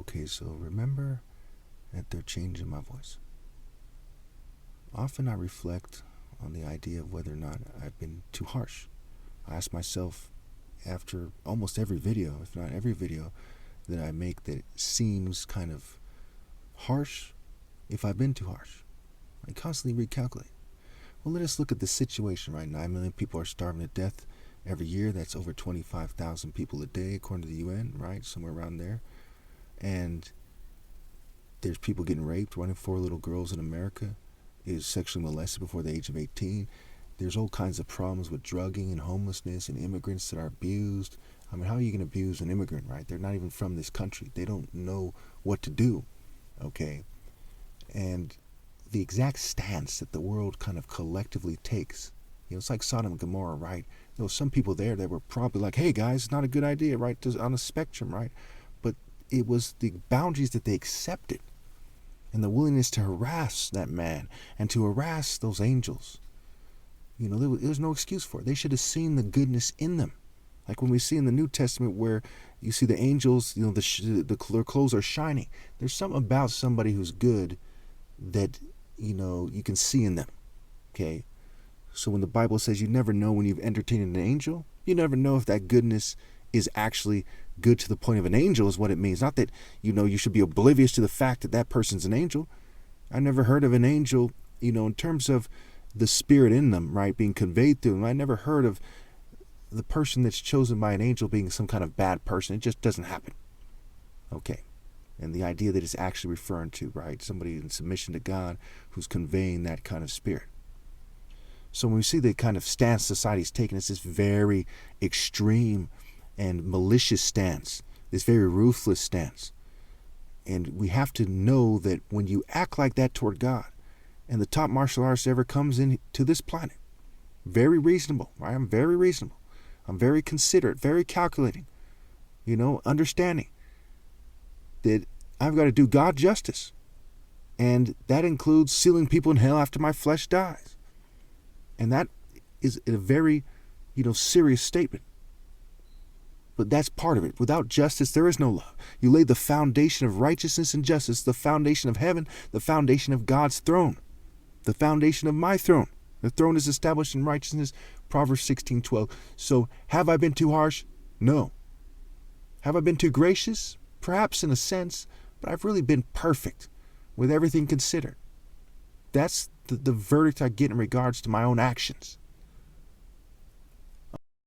Okay, so remember that they're changing my voice. Often I reflect on the idea of whether or not I've been too harsh. I ask myself after almost every video, if not every video, that I make that seems kind of harsh, if I've been too harsh. I constantly recalculate. Well, let us look at the situation right now. 9 million people are starving to death every year. That's over 25,000 people a day, according to the UN, right? Somewhere around there. And there's people getting raped. 1 in 4 little girls in America is sexually molested before the age of 18. There's all kinds of problems with drugging and homelessness and immigrants that are abused. I mean, how are you going to abuse an immigrant, right? They're not even from this country. They don't know what to do, okay? And the exact stance that the world kind of collectively takes, it's like Sodom and Gomorrah, right? There were some people there that were probably like, hey guys, it's not a good idea, right? On a spectrum, right? But it was the boundaries that they accepted and the willingness to harass that man and to harass those angels. There was no excuse for it. They should have seen the goodness in them. Like when we see in the New Testament where you see the angels, their clothes are shining. There's something about somebody who's good that, you can see in them, okay? So when the Bible says you never know when you've entertained an angel, you never know if that goodness is actually good to the point of an angel is what it means. Not that, you should be oblivious to the fact that that person's an angel. I never heard of an angel, in terms of the spirit in them, right, being conveyed through them. I never heard of the person that's chosen by an angel being some kind of bad person. It just doesn't happen. Okay. And the idea that it's actually referring to, right, somebody in submission to God who's conveying that kind of spirit. So when we see the kind of stance society's taken, it's this very extreme and malicious stance, this very ruthless stance. And we have to know that when you act like that toward God, and the top martial artist ever comes into this planet, very reasonable, right? I'm very reasonable. I'm very considerate, very calculating, understanding that I've got to do God justice. And that includes sealing people in hell after my flesh dies. And that is a very, serious statement. But that's part of it. Without justice, there is no love. You lay the foundation of righteousness and justice, the foundation of heaven, the foundation of God's throne, the foundation of my throne. The throne is established in righteousness, Proverbs 16:12. So have I been too harsh? No. Have I been too gracious? Perhaps in a sense, but I've really been perfect with everything considered. That's the verdict I get in regards to my own actions.